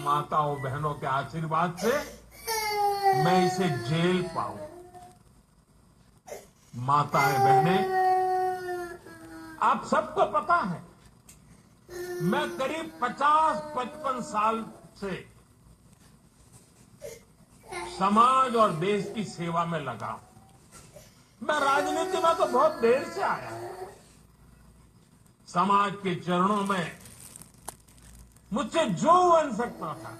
माताओं बहनों के आशीर्वाद से मैं इसे झेल पाऊं। माताएं बहनें, आप सबको पता है मैं करीब 50-55 साल से समाज और देश की सेवा में लगा हूं। मैं राजनीति में तो बहुत देर से आया हूं। समाज के चरणों में मुझसे जो बन सकता था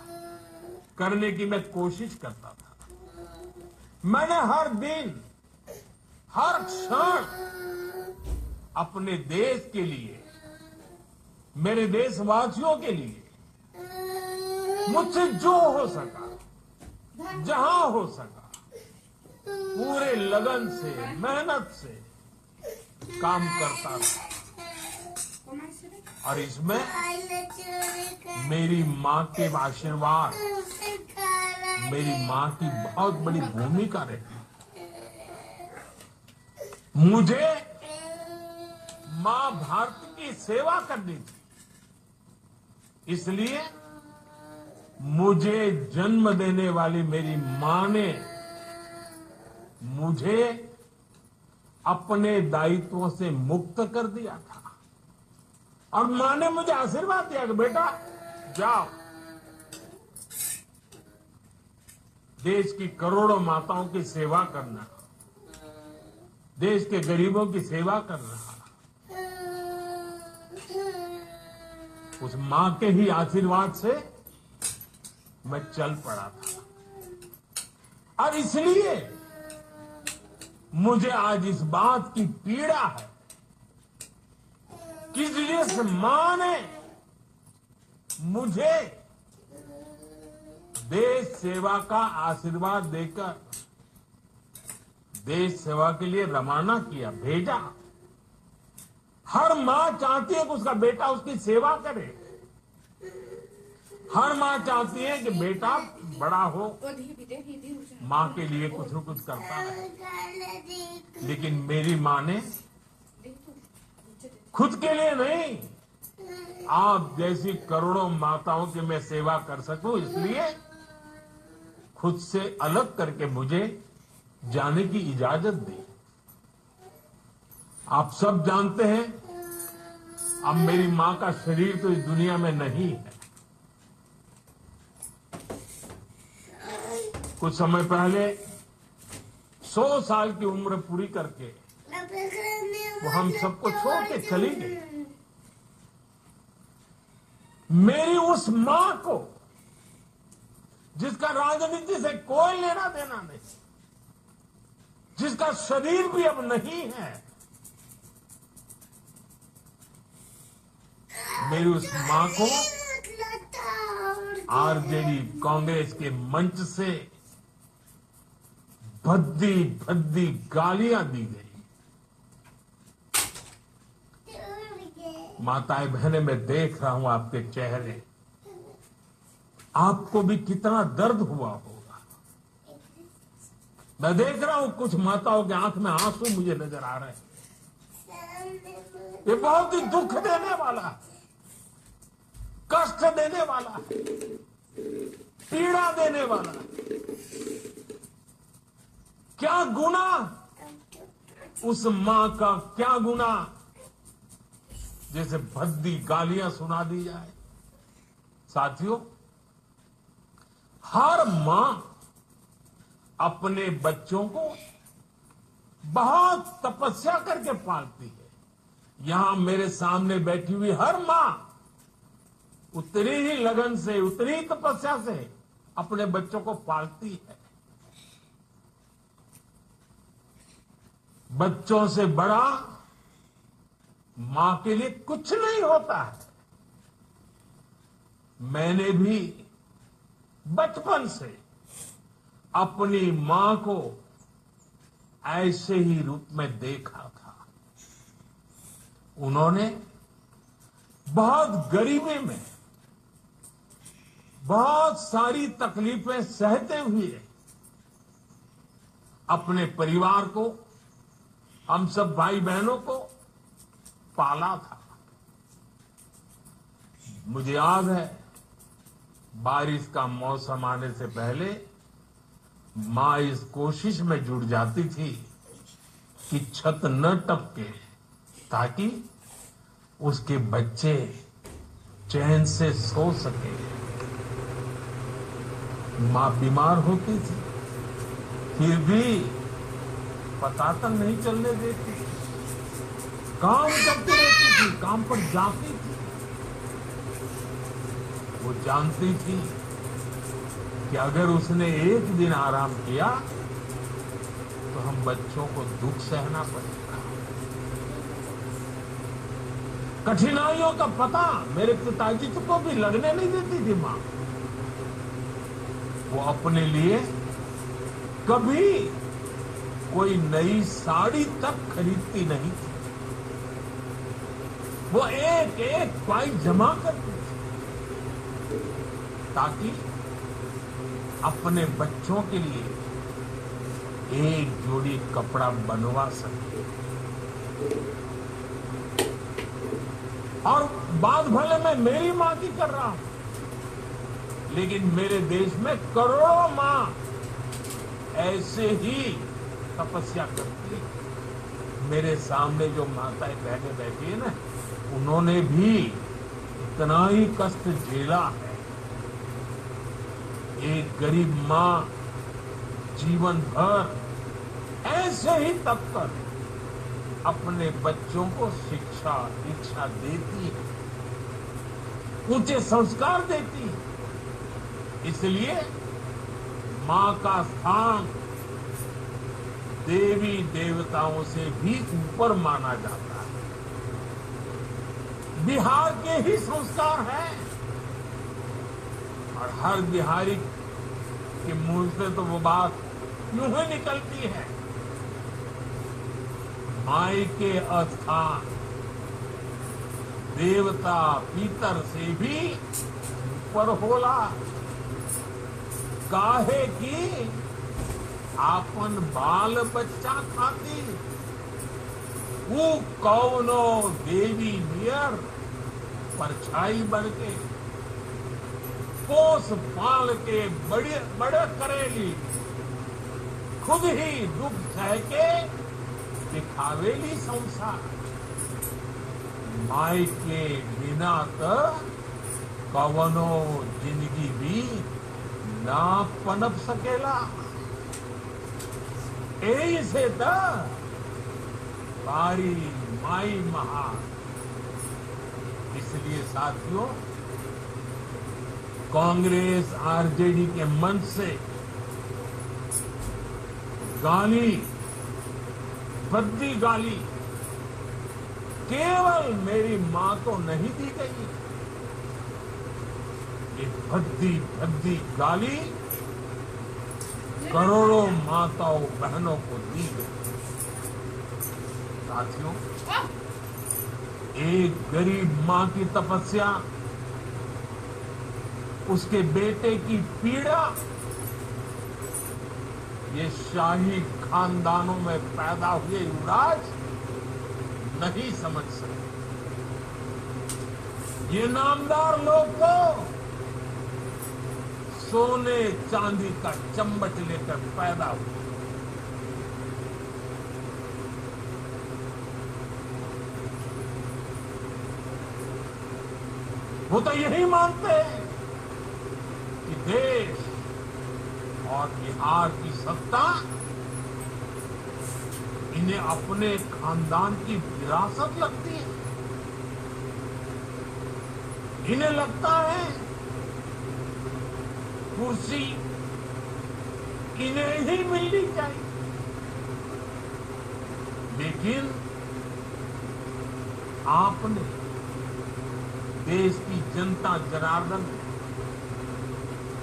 करने की मैं कोशिश करता था। मैंने हर दिन हर क्षण अपने देश के लिए, मेरे देशवासियों के लिए मुझसे जो हो सका, जहां हो सका, पूरे लगन से, मेहनत से काम करता था। और इसमें मेरी मां के आशीर्वाद, मेरी मां की बहुत बड़ी भूमिका रही। मुझे मां भारती की सेवा करनी थी, इसलिए मुझे जन्म देने वाली मेरी मां ने मुझे अपने दायित्वों से मुक्त कर दिया था। और मां ने मुझे आशीर्वाद दिया कि बेटा जाओ, देश की करोड़ों माताओं की सेवा करना, देश के गरीबों की सेवा करना। उस मां के ही आशीर्वाद से मैं चल पड़ा था। और इसलिए मुझे आज इस बात की पीड़ा है कि जिस मां ने मुझे देश सेवा का आशीर्वाद देकर देश सेवा के लिए रवाना किया, भेजा। हर मां चाहती है कि उसका बेटा उसकी सेवा करे। हर मां चाहती है कि बेटा बड़ा हो, मां के लिए कुछ न कुछ करता है। लेकिन मेरी मां ने खुद के लिए नहीं, आप जैसी करोड़ों माताओं की मैं सेवा कर सकूं, इसलिए खुद से अलग करके मुझे जाने की इजाजत दी। आप सब जानते हैं अब मेरी मां का शरीर तो इस दुनिया में नहीं है। कुछ समय पहले 100 साल की उम्र पूरी करके वो हम सबको छोड़ के चली गई। मेरी उस मां को, जिसका राजनीति से कोई लेना देना नहीं, जिसका शरीर भी अब नहीं है, मेरी उस मां को आरजेडी कांग्रेस के मंच से भद्दी भद्दी गालियां दी गई। माताएं बहनें, मैं देख रहा हूं आपके चेहरे, आपको भी कितना दर्द हुआ होगा। मैं देख रहा हूं कुछ माताओं के आंख में आंसू मुझे नजर आ रहे हैं। ये बहुत ही दुख देने वाला, कष्ट देने वाला, पीड़ा देने वाला। क्या गुनाह उस मां का, क्या गुनाह जैसे भद्दी गालियां सुना दी जाए। साथियों, हर मां अपने बच्चों को बहुत तपस्या करके पालती है। यहां मेरे सामने बैठी हुई हर मां उतनी ही लगन से, उतनी ही तपस्या से अपने बच्चों को पालती है। बच्चों से बड़ा मां के लिए कुछ नहीं होता है। मैंने भी बचपन से अपनी मां को ऐसे ही रूप में देखा था। उन्होंने बहुत गरीबी में बहुत सारी तकलीफें सहते हुए अपने परिवार को, हम सब भाई बहनों को पाला था। मुझे याद है बारिश का मौसम आने से पहले माँ इस कोशिश में जुट जाती थी कि छत न टपके, ताकि उसके बच्चे चैन से सो सके। माँ बीमार होती थी, फिर भी पता तक नहीं चलने देती, काम करती रहती थी, काम पर जाती थी। वो जानती थी कि अगर उसने एक दिन आराम किया तो हम बच्चों को दुख सहना पड़ेगा। कठिनाइयों का पता मेरे पिताजी को भी लगने नहीं देती थी मां। वो अपने लिए कभी कोई नई साड़ी तक खरीदती नहीं थी। वो एक एक पाई जमा करती थी ताकि अपने बच्चों के लिए एक जोड़ी कपड़ा बनवा सके। और बात भले मैं मेरी मां की कर रहा हूं, लेकिन मेरे देश में करोड़ों मां ऐसे ही तपस्या करती है। मेरे सामने जो माताएं बहनें बैठी है ना, उन्होंने भी इतना ही कष्ट झेला है। एक गरीब मां जीवन भर ऐसे ही तप कर अपने बच्चों को शिक्षा दीक्षा देती है, ऊंचे संस्कार देती है। इसलिए मां का स्थान देवी देवताओं से भी ऊपर माना जाता है। बिहार के ही संस्कार हैं और हर बिहारी के मुंह से तो वो बात यूं ही निकलती है, माई के स्थान देवता पितर से भी ऊपर होला। काहे की आपन बाल बच्चा खाती वो कौनो देवी नियर परछाई बन के पोस पाल के बड़े बड़े करेली, खुद ही दुख सह के दिखावेली संसार। माई के बिना तो कवनो जिंदगी भी ना पनप सकेला। ऐसे तो बारी माई महान। इसलिए साथियों, कांग्रेस आरजेडी के मंच से गाली, भद्दी गाली केवल मेरी मां को नहीं दी गई, ये भद्दी भद्दी गाली करोड़ों माताओं बहनों को दी गई। साथियों, एक गरीब मां की तपस्या, उसके बेटे की पीड़ा, ये शाही खानदानों में पैदा हुए युवराज नहीं समझ सकते। ये नामदार लोग तो सोने चांदी का चम्मच लेकर पैदा हुए। वो तो यही मानते हैं कि देश और बिहार की सत्ता इन्हें अपने खानदान की विरासत लगती है। इन्हें लगता है कुर्सी इन्हें ही मिलनी चाहिए। लेकिन आपने देश की जनता जनार्दन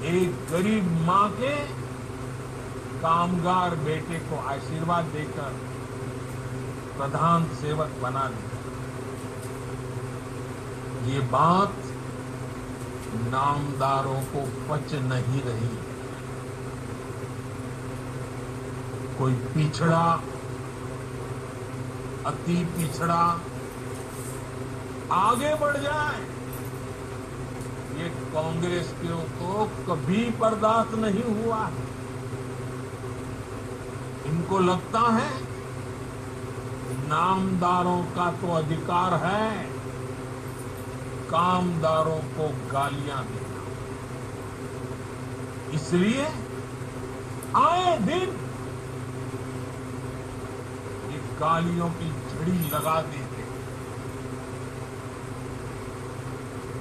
एक गरीब मां के कामगार बेटे को आशीर्वाद देकर प्रधान सेवक बना दिया। ये बात नामदारों को पच नहीं रही। कोई पिछड़ा, अति पिछड़ा आगे बढ़ जाए ये कांग्रेसियों को कभी बर्दाश्त नहीं हुआ है। इनको लगता है नामदारों का तो अधिकार है कामदारों को गालियां देना, इसलिए आए दिन ये गालियों की झड़ी लगा देते हैं।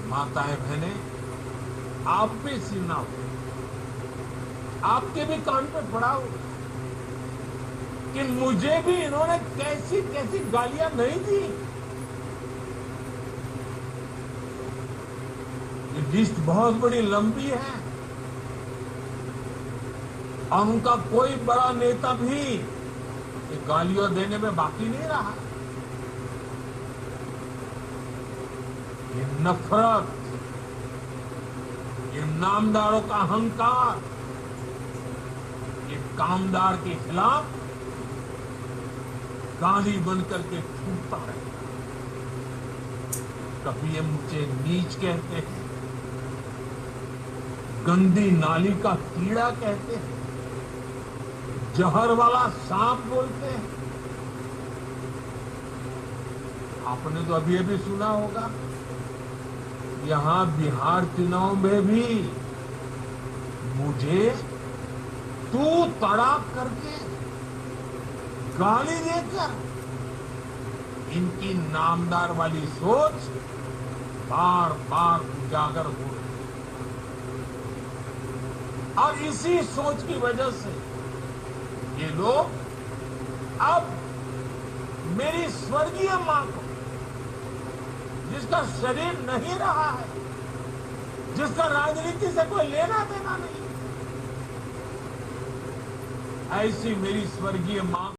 माताएं बहनें, आप भी सुना हो, आपके भी कान पे पड़ा हो कि मुझे भी इन्होंने कैसी कैसी गालियां नहीं दी। ये लिस्ट बहुत बड़ी लंबी है और उनका कोई बड़ा नेता भी ये गालियां देने में बाकी नहीं रहा। ये नफरत, ये नामदारों का अहंकार, ये कामदार के खिलाफ गाली बनकर के फूटता रहेगा। कभी ये मुझे नीच कहते हैं, गंदी नाली का कीड़ा कहते हैं, जहर वाला सांप बोलते हैं। आपने तो अभी अभी सुना होगा, यहां बिहार चुनाव में भी मुझे तू तड़ाक करके गाली देकर इनकी नामदार वाली सोच बार बार उजागर हो रही है। और इसी सोच की वजह से ये लोग अब मेरी स्वर्गीय मां को, जिसका शरीर नहीं रहा है, जिसका राजनीति से कोई लेना देना नहीं, ऐसी मेरी स्वर्गीय मां